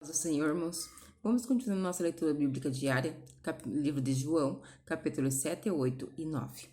Do Senhor, irmãos, vamos continuar nossa leitura bíblica diária, livro de João, capítulos 7, 8 e 9.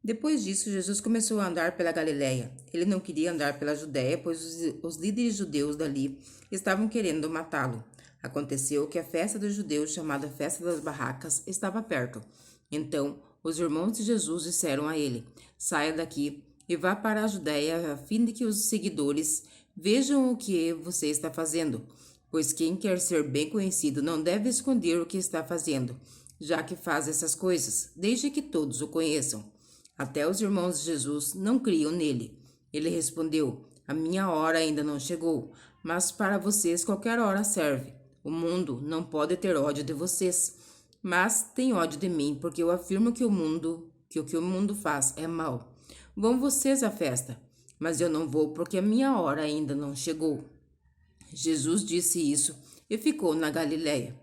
Depois disso, Jesus começou a andar pela Galiléia. Ele não queria andar pela Judéia, pois os líderes judeus dali estavam querendo matá-lo. Aconteceu que a festa dos judeus, chamada Festa das Barracas, estava perto. Então, os irmãos de Jesus disseram a ele: "Saia daqui e vá para a Judéia, a fim de que os seguidores vejam o que você está fazendo. Pois quem quer ser bem conhecido não deve esconder o que está fazendo, já que faz essas coisas, desde que todos o conheçam." Até os irmãos de Jesus não criam nele. Ele respondeu: "A minha hora ainda não chegou, mas para vocês qualquer hora serve. O mundo não pode ter ódio de vocês, mas tem ódio de mim, porque eu afirmo que o que o mundo faz é mal. Vão vocês à festa, mas eu não vou, porque a minha hora ainda não chegou." Jesus disse isso e ficou na Galiléia.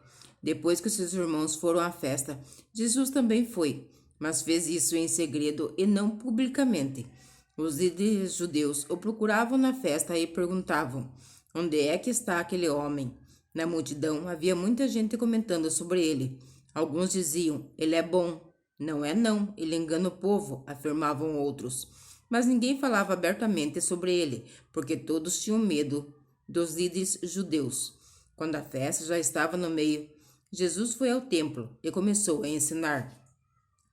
Depois que seus irmãos foram à festa, Jesus também foi, mas fez isso em segredo e não publicamente. Os líderes judeus o procuravam na festa e perguntavam: "Onde é que está aquele homem?" Na multidão havia muita gente comentando sobre ele. Alguns diziam: "Ele é bom." "Não é não, ele engana o povo", afirmavam outros. Mas ninguém falava abertamente sobre ele, porque todos tinham medo dos líderes judeus. Quando a festa já estava no meio, Jesus foi ao templo e começou a ensinar.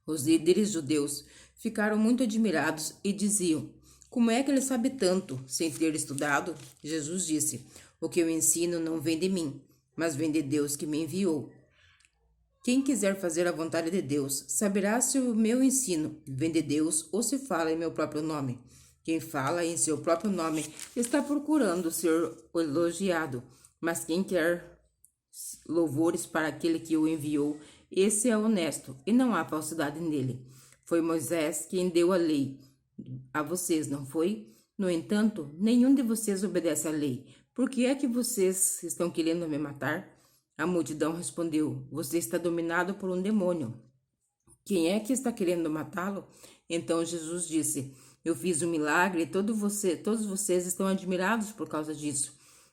Os líderes judeus ficaram muito admirados e diziam: "Como é que ele sabe tanto sem ter estudado?" Jesus disse: "O que eu ensino não vem de mim, mas vem de Deus que me enviou. Quem quiser fazer a vontade de Deus saberá se o meu ensino vem de Deus ou se fala em meu próprio nome. Quem fala em seu próprio nome está procurando ser elogiado, mas quem quer louvores para aquele que o enviou, esse é honesto e não há falsidade nele. Foi Moisés quem deu a lei a vocês, não foi? No entanto, nenhum de vocês obedece à lei. Por que é que vocês estão querendo me matar?" A multidão respondeu: "Você está dominado por um demônio. Quem é que está querendo matá-lo?" Então Jesus disse: "Eu fiz um milagre e todos vocês estão admirados por causa disso.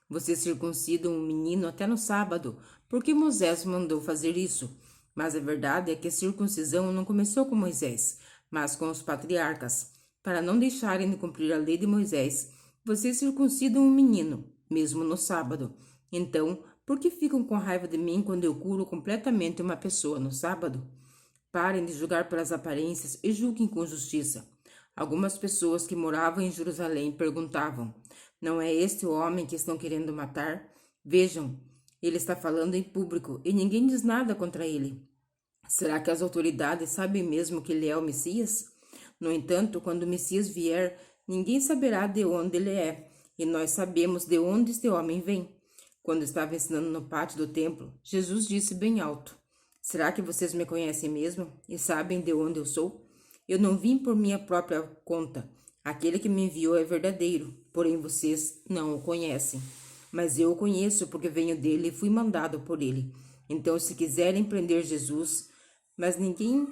Vocês circuncidam um menino até no sábado, porque Moisés mandou fazer isso. Mas a verdade é que a circuncisão não começou com Moisés, mas com os patriarcas. Para não deixarem de cumprir a lei de Moisés, vocês circuncidam um menino, mesmo no sábado. Então, por que ficam com raiva de mim quando eu curo completamente uma pessoa no sábado? Parem de julgar pelas aparências e julguem com justiça." Algumas pessoas que moravam em Jerusalém perguntavam: "Não é este o homem que estão querendo matar? Vejam, ele está falando em público e ninguém diz nada contra ele. Será que as autoridades sabem mesmo que ele é o Messias? No entanto, quando o Messias vier, ninguém saberá de onde ele é, e nós sabemos de onde este homem vem." Quando estava ensinando no pátio do templo, Jesus disse bem alto: "Será que vocês me conhecem mesmo e sabem de onde eu sou? Eu não vim por minha própria conta. Aquele que me enviou é verdadeiro, porém vocês não o conhecem. Mas eu o conheço porque venho dele e fui mandado por ele. Então, se quiserem prender Jesus..." Mas ninguém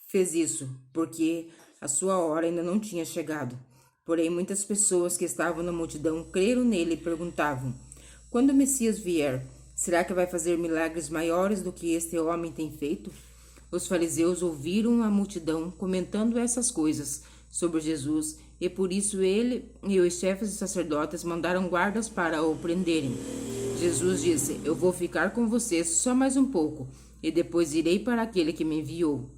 fez isso, porque a sua hora ainda não tinha chegado. Porém, muitas pessoas que estavam na multidão creram nele e perguntavam: "Quando o Messias vier, será que vai fazer milagres maiores do que este homem tem feito?" Os fariseus ouviram a multidão comentando essas coisas sobre Jesus, e por isso ele e os chefes de sacerdotes mandaram guardas para o prenderem. Jesus disse: "Eu vou ficar com vocês só mais um pouco, e depois irei para aquele que me enviou.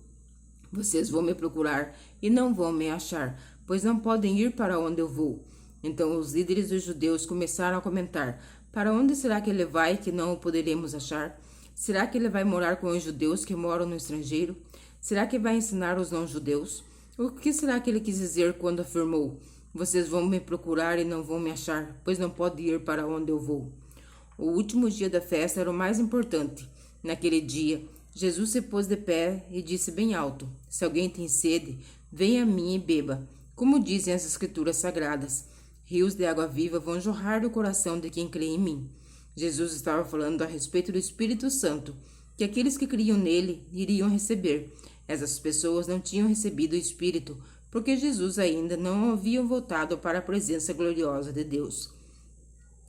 Vocês vão me procurar e não vão me achar, pois não podem ir para onde eu vou." Então os líderes dos judeus começaram a comentar: "Para onde será que ele vai que não o poderemos achar? Será que ele vai morar com os judeus que moram no estrangeiro? Será que vai ensinar os não-judeus? O que será que ele quis dizer quando afirmou: vocês vão me procurar e não vão me achar, pois não pode ir para onde eu vou?" O último dia da festa era o mais importante. Naquele dia, Jesus se pôs de pé e disse bem alto: "Se alguém tem sede, venha a mim e beba. Como dizem as Escrituras Sagradas, rios de água viva vão jorrar do coração de quem crê em mim." Jesus estava falando a respeito do Espírito Santo, que aqueles que criam nele iriam receber. Essas pessoas não tinham recebido o Espírito, porque Jesus ainda não havia voltado para a presença gloriosa de Deus.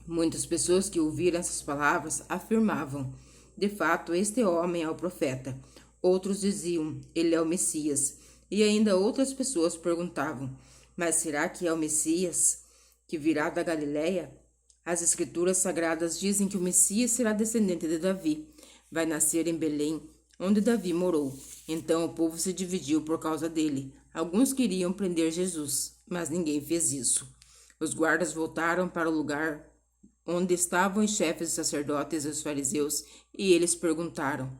Muitas pessoas que ouviram essas palavras afirmavam: de fato, este homem é o profeta. Outros diziam: ele é o Messias. E ainda outras pessoas perguntavam: mas será que é o Messias que virá da Galiléia? As Escrituras Sagradas dizem que o Messias será descendente de Davi. Vai nascer em Belém, onde Davi morou. Então o povo se dividiu por causa dele. Alguns queriam prender Jesus, mas ninguém fez isso. Os guardas voltaram para o lugar onde estavam os chefes dos sacerdotes e os fariseus, e eles perguntaram: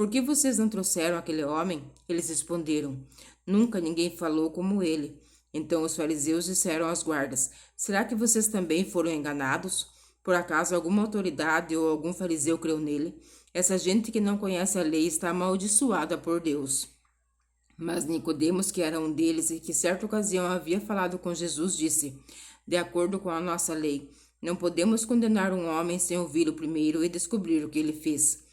por que vocês não trouxeram aquele homem? Eles responderam: nunca ninguém falou como ele. Então os fariseus disseram aos guardas: será que vocês também foram enganados? Por acaso alguma autoridade ou algum fariseu creu nele? Essa gente que não conhece a lei está amaldiçoada por Deus. Mas Nicodemos, que era um deles e que certa ocasião havia falado com Jesus, disse: de acordo com a nossa lei, não podemos condenar um homem sem ouvi-lo primeiro e descobrir o que ele fez.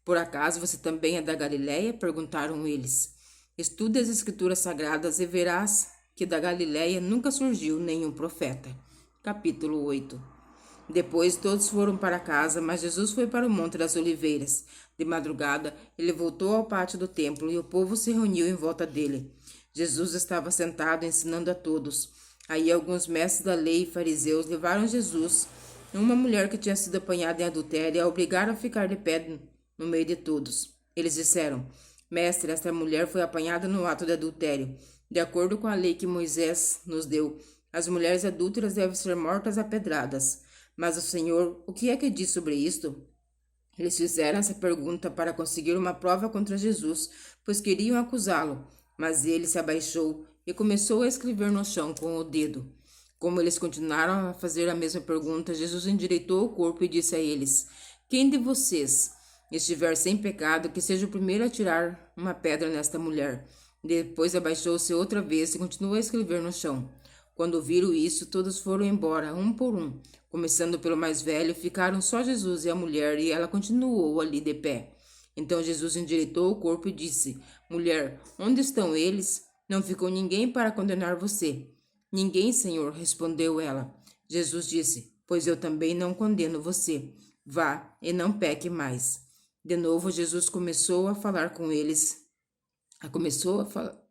Por acaso você também é da Galiléia? Perguntaram eles. Estude as Escrituras Sagradas e verás que da Galiléia nunca surgiu nenhum profeta. Capítulo 8. Depois todos foram para casa, mas Jesus foi para o Monte das Oliveiras. De madrugada, ele voltou ao pátio do templo e o povo se reuniu em volta dele. Jesus estava sentado ensinando a todos. Aí alguns mestres da lei e fariseus levaram Jesus, uma mulher que tinha sido apanhada em adultério, e a obrigaram a ficar de pé no meio de todos. Eles disseram: Mestre, esta mulher foi apanhada no ato de adultério. De acordo com a lei que Moisés nos deu, as mulheres adúlteras devem ser mortas a pedradas. Mas o Senhor, o que é que diz sobre isto? Eles fizeram essa pergunta para conseguir uma prova contra Jesus, pois queriam acusá-lo. Mas ele se abaixou e começou a escrever no chão com o dedo. Como eles continuaram a fazer a mesma pergunta, Jesus endireitou o corpo e disse a eles: quem de vocês estiver sem pecado, que seja o primeiro a tirar uma pedra nesta mulher. Depois abaixou-se outra vez e continuou a escrever no chão. Quando viram isso, todos foram embora, um por um. Começando pelo mais velho, ficaram só Jesus e a mulher, e ela continuou ali de pé. Então Jesus endireitou o corpo e disse: Mulher, onde estão eles? Não ficou ninguém para condenar você. Ninguém, Senhor, respondeu ela. Jesus disse: Pois eu também não condeno você. Vá e não peque mais. De novo, Jesus começou a falar com eles.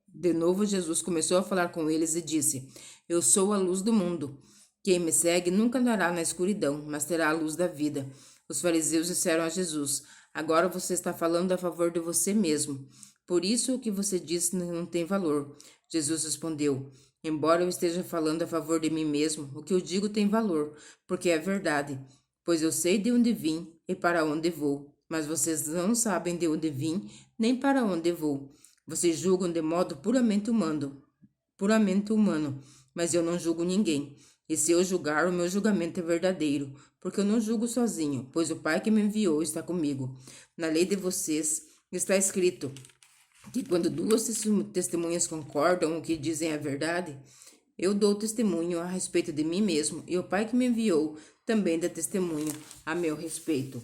De novo, Jesus começou a falar com eles e disse: Eu sou a luz do mundo. Quem me segue nunca andará na escuridão, mas terá a luz da vida. Os fariseus disseram a Jesus: Agora você está falando a favor de você mesmo. Por isso o que você disse não tem valor. Jesus respondeu: Embora eu esteja falando a favor de mim mesmo, o que eu digo tem valor, porque é verdade. Pois eu sei de onde vim e para onde vou, mas vocês não sabem de onde vim nem para onde vou. Vocês julgam de modo puramente humano, mas eu não julgo ninguém. E se eu julgar, o meu julgamento é verdadeiro, porque eu não julgo sozinho, pois o Pai que me enviou está comigo. Na lei de vocês está escrito que quando duas testemunhas concordam o que dizem é verdade, eu dou testemunho a respeito de mim mesmo, e o Pai que me enviou também dá testemunho a meu respeito.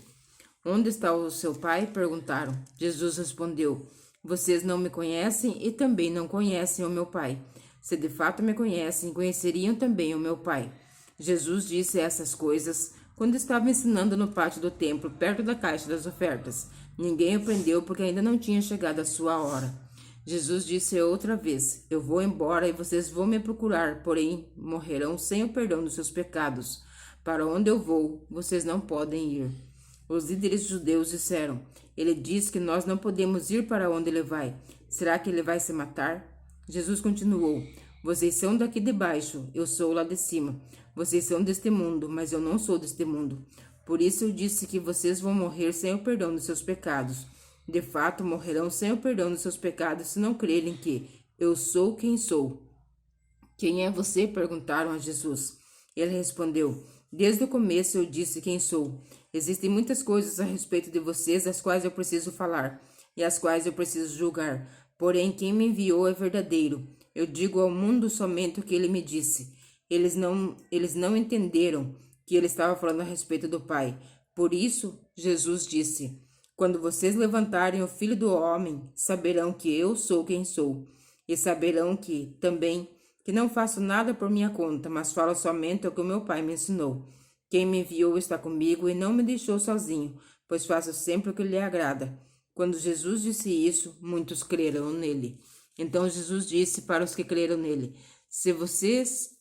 Onde está o seu pai? Perguntaram. Jesus respondeu: Vocês não me conhecem e também não conhecem o meu pai. Se de fato me conhecem, conheceriam também o meu pai. Jesus disse essas coisas quando estava ensinando no pátio do templo, perto da caixa das ofertas. Ninguém o prendeu porque ainda não tinha chegado a sua hora. Jesus disse outra vez: Eu vou embora e vocês vão me procurar, porém morrerão sem o perdão dos seus pecados. Para onde eu vou, vocês não podem ir. Os líderes judeus disseram: Ele diz que nós não podemos ir para onde ele vai. Será que ele vai se matar? Jesus continuou: Vocês são daqui de baixo, eu sou lá de cima. Vocês são deste mundo, mas eu não sou deste mundo. Por isso eu disse que vocês vão morrer sem o perdão dos seus pecados. De fato, morrerão sem o perdão dos seus pecados se não crerem que eu sou quem sou. Quem é você? Perguntaram a Jesus. Ele respondeu: Desde o começo eu disse quem sou. Existem muitas coisas a respeito de vocês das quais eu preciso falar e as quais eu preciso julgar. Porém, quem me enviou é verdadeiro. Eu digo ao mundo somente o que ele me disse. Eles não entenderam que ele estava falando a respeito do Pai. Por isso, Jesus disse: Quando vocês levantarem o Filho do Homem, saberão que eu sou quem sou. E saberão que não faço nada por minha conta, mas falo somente o que o meu Pai me ensinou. Quem me enviou está comigo e não me deixou sozinho, pois faço sempre o que lhe agrada. Quando Jesus disse isso, muitos creram nele. Então Jesus disse para os que creram nele: Se vocês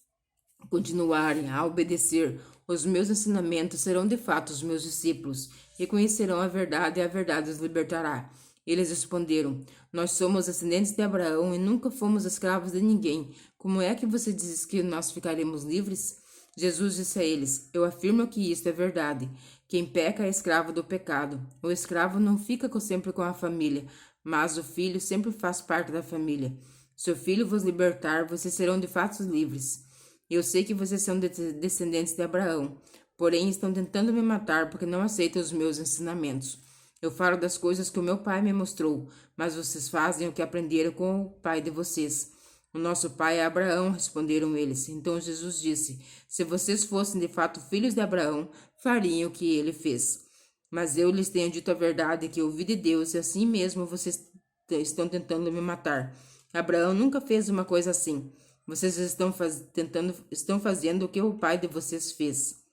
continuarem a obedecer os meus ensinamentos, serão de fato os meus discípulos e conhecerão a verdade, e a verdade os libertará. Eles responderam: Nós somos descendentes de Abraão e nunca fomos escravos de ninguém. Como é que você diz que nós ficaremos livres? Jesus disse a eles: Eu afirmo que isto é verdade. Quem peca é escravo do pecado. O escravo não fica sempre com a família, mas o filho sempre faz parte da família. Se o filho vos libertar, vocês serão de fato livres. Eu sei que vocês são descendentes de Abraão, porém estão tentando me matar porque não aceitam os meus ensinamentos. Eu falo das coisas que o meu pai me mostrou, mas vocês fazem o que aprenderam com o pai de vocês. O nosso pai é Abraão, responderam eles. Então Jesus disse: Se vocês fossem de fato filhos de Abraão, fariam o que ele fez. Mas eu lhes tenho dito a verdade que ouvi de Deus, e assim mesmo vocês estão tentando me matar. Abraão nunca fez uma coisa assim. Vocês estão fazendo o que o pai de vocês fez.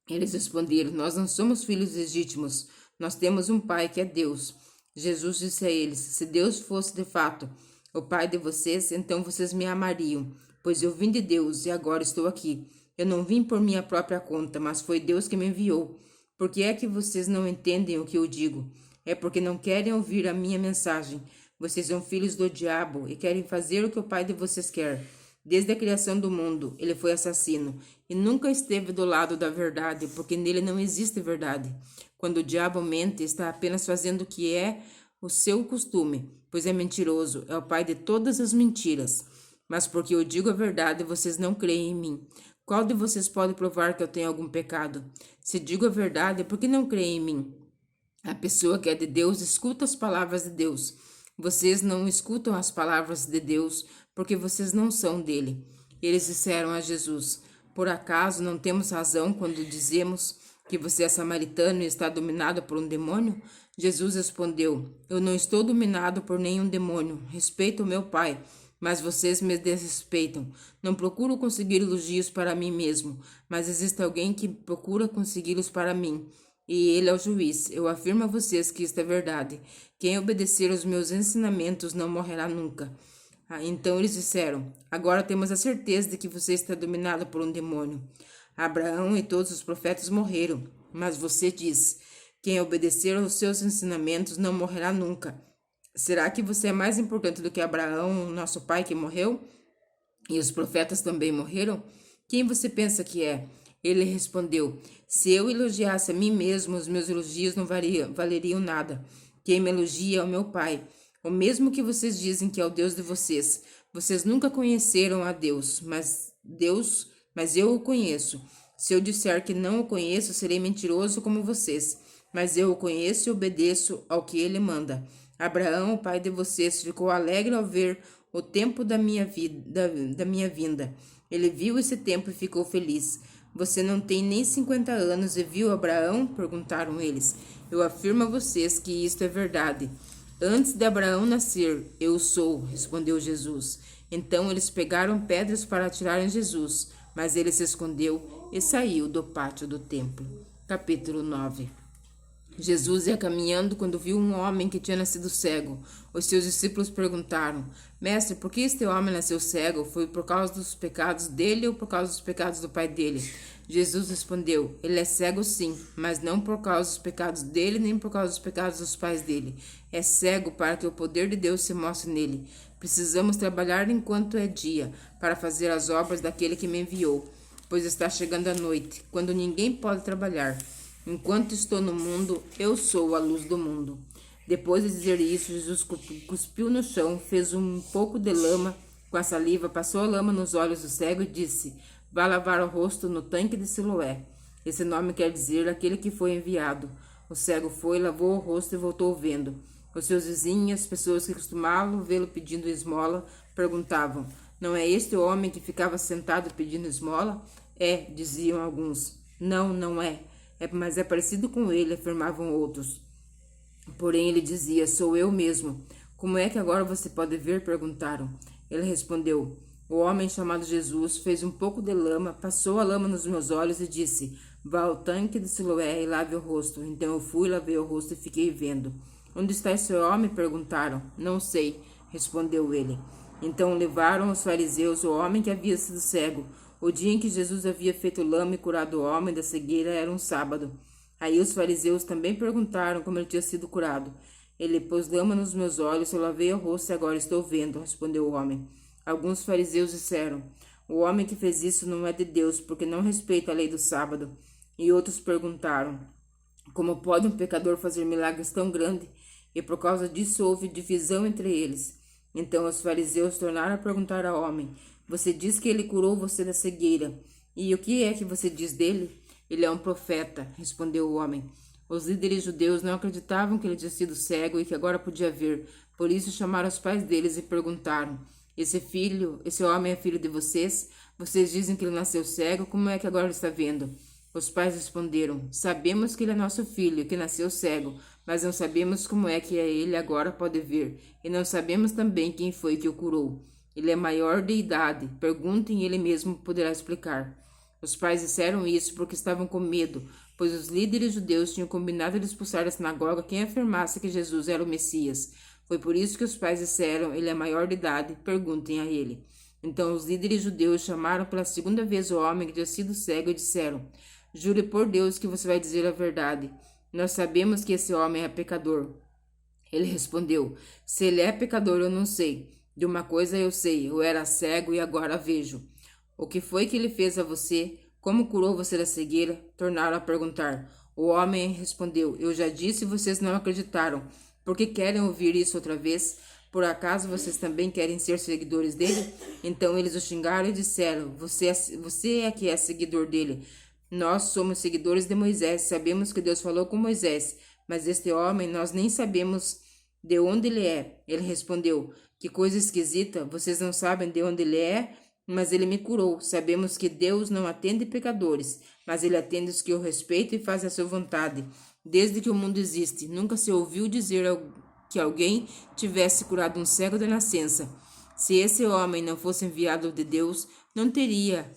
Eles responderam: Nós não somos filhos legítimos. Nós temos um pai que é Deus. Jesus disse a eles: Se Deus fosse de fato o pai de vocês, então vocês me amariam, pois eu vim de Deus e agora estou aqui. Eu não vim por minha própria conta, mas foi Deus que me enviou. Por que é que vocês não entendem o que eu digo? É porque não querem ouvir a minha mensagem. Vocês são filhos do diabo e querem fazer o que o pai de vocês quer. Desde a criação do mundo, ele foi assassino e nunca esteve do lado da verdade, porque nele não existe verdade. Quando o diabo mente, está apenas fazendo o que é o seu costume, pois é mentiroso, é o pai de todas as mentiras. Mas porque eu digo a verdade, vocês não creem em mim. Qual de vocês pode provar que eu tenho algum pecado? Se digo a verdade, por que não creem em mim? A pessoa que é de Deus escuta as palavras de Deus. Vocês não escutam as palavras de Deus, porque vocês não são dele. Eles disseram a Jesus: Por acaso não temos razão quando dizemos que você é samaritano e está dominado por um demônio? Jesus respondeu: Eu não estou dominado por nenhum demônio. Respeito o meu Pai, mas vocês me desrespeitam. Não procuro conseguir elogios para mim mesmo, mas existe alguém que procura consegui-los para mim. E ele é o juiz. Eu afirmo a vocês que isto é verdade. Quem obedecer aos meus ensinamentos não morrerá nunca. Então eles disseram: Agora temos a certeza de que você está dominado por um demônio. Abraão e todos os profetas morreram, mas você diz: Quem obedecer aos seus ensinamentos não morrerá nunca. Será que você é mais importante do que Abraão, nosso pai, que morreu? E os profetas também morreram? Quem você pensa que é? Ele respondeu: Se eu elogiasse a mim mesmo, os meus elogios não valeriam nada. Quem me elogia é o meu Pai, o mesmo que vocês dizem que é o Deus de vocês. Vocês nunca conheceram a Deus, mas eu o conheço. Se eu disser que não o conheço, serei mentiroso como vocês. Mas eu o conheço e obedeço ao que ele manda. Abraão, o pai de vocês, ficou alegre ao ver o tempo da minha vinda. Ele viu esse tempo e ficou feliz. Você não tem nem 50 anos e viu Abraão? Perguntaram eles. Eu afirmo a vocês que isto é verdade. Antes de Abraão nascer, eu sou, respondeu Jesus. Então eles pegaram pedras para atirar em Jesus, mas ele se escondeu e saiu do pátio do templo. Capítulo 9. Jesus ia caminhando quando viu um homem que tinha nascido cego. Os seus discípulos perguntaram: Mestre, por que este homem nasceu cego? Foi por causa dos pecados dele ou por causa dos pecados do pai dele? Jesus respondeu: Ele é cego sim, mas não por causa dos pecados dele nem por causa dos pecados dos pais dele. É cego para que o poder de Deus se mostre nele. Precisamos trabalhar enquanto é dia, para fazer as obras daquele que me enviou, pois está chegando a noite, quando ninguém pode trabalhar. Enquanto estou no mundo, eu sou a luz do mundo. Depois de dizer isso, Jesus cuspiu no chão, fez um pouco de lama com a saliva, passou a lama nos olhos do cego e disse: Vá lavar o rosto no tanque de Siloé. Esse nome quer dizer aquele que foi enviado. O cego foi, lavou o rosto e voltou vendo. Os seus vizinhos, as pessoas que costumavam vê-lo pedindo esmola, perguntavam: Não é este o homem que ficava sentado pedindo esmola? É, diziam alguns. Não, não é. Mas é parecido com ele, afirmavam outros. Porém ele dizia: Sou eu mesmo. Como é que agora você pode ver? Perguntaram. Ele respondeu: O homem chamado Jesus fez um pouco de lama, passou a lama nos meus olhos e disse: Vá ao tanque de Siloé e lave o rosto. Então eu fui, lavei o rosto e fiquei vendo. Onde está esse homem? Perguntaram. Não sei, respondeu ele. Então levaram os fariseus o homem que havia sido cego. O dia em que Jesus havia feito lama e curado o homem da cegueira era um sábado. Aí os fariseus também perguntaram como ele tinha sido curado. Ele pôs lama nos meus olhos, eu lavei o rosto e agora estou vendo, respondeu o homem. Alguns fariseus disseram: o homem que fez isso não é de Deus, porque não respeita a lei do sábado. E outros perguntaram: como pode um pecador fazer milagres tão grandes? E por causa disso houve divisão entre eles. Então os fariseus tornaram a perguntar ao homem: você diz que ele curou você da cegueira. E o que é que você diz dele? Ele é um profeta, respondeu o homem. Os líderes judeus não acreditavam que ele tinha sido cego e que agora podia ver. Por isso chamaram os pais deles e perguntaram: esse homem é filho de vocês? Vocês dizem que ele nasceu cego, como é que agora ele está vendo? Os pais responderam: sabemos que ele é nosso filho, que nasceu cego, mas não sabemos como é que ele agora pode ver, e não sabemos também quem foi que o curou. Ele é maior de idade, perguntem e ele mesmo poderá explicar. Os pais disseram isso porque estavam com medo, pois os líderes judeus tinham combinado de expulsar da sinagoga quem afirmasse que Jesus era o Messias. Foi por isso que os pais disseram: ele é maior de idade, perguntem a ele. Então os líderes judeus chamaram pela segunda vez o homem que tinha sido cego e disseram: jure por Deus que você vai dizer a verdade. Nós sabemos que esse homem é pecador. Ele respondeu: se ele é pecador, eu não sei. De uma coisa eu sei, eu era cego e agora vejo. O que foi que ele fez a você? Como curou você da cegueira? Tornaram a perguntar. O homem respondeu: eu já disse e vocês não acreditaram. Por que querem ouvir isso outra vez? Por acaso vocês também querem ser seguidores dele? Então eles o xingaram e disseram: você é que é seguidor dele. Nós somos seguidores de Moisés, sabemos que Deus falou com Moisés, mas este homem nós nem sabemos de onde ele é. Ele respondeu: que coisa esquisita, vocês não sabem de onde ele é, mas ele me curou. Sabemos que Deus não atende pecadores, mas ele atende os que o respeitam e fazem a sua vontade. Desde que o mundo existe, nunca se ouviu dizer que alguém tivesse curado um cego de nascença. Se esse homem não fosse enviado de Deus, não teria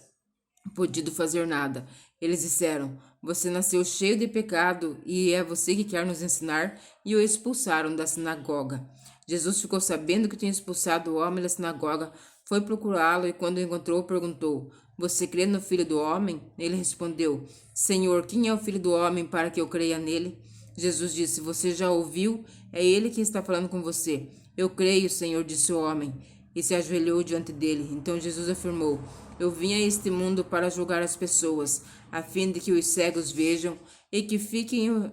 podido fazer nada. Eles disseram: você nasceu cheio de pecado e é você que quer nos ensinar? E o expulsaram da sinagoga. Jesus ficou sabendo que tinha expulsado o homem da sinagoga, foi procurá-lo e quando o encontrou perguntou: você crê no Filho do Homem? Ele respondeu: Senhor, quem é o Filho do Homem para que eu creia nele? Jesus disse: você já ouviu? É ele que está falando com você. Eu creio, Senhor, disse o homem, e se ajoelhou diante dele. Então Jesus afirmou: eu vim a este mundo para julgar as pessoas, a fim de que os cegos vejam e que fiquem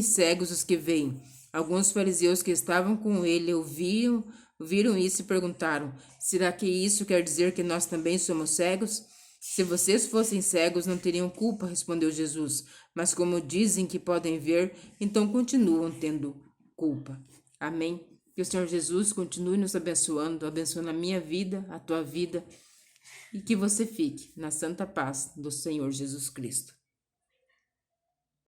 cegos os que veem. Alguns fariseus que estavam com ele viram isso e perguntaram: será que isso quer dizer que nós também somos cegos? Se vocês fossem cegos, não teriam culpa, respondeu Jesus. Mas como dizem que podem ver, então continuam tendo culpa. Amém? Que o Senhor Jesus continue nos abençoando a minha vida, a tua vida, e que você fique na santa paz do Senhor Jesus Cristo.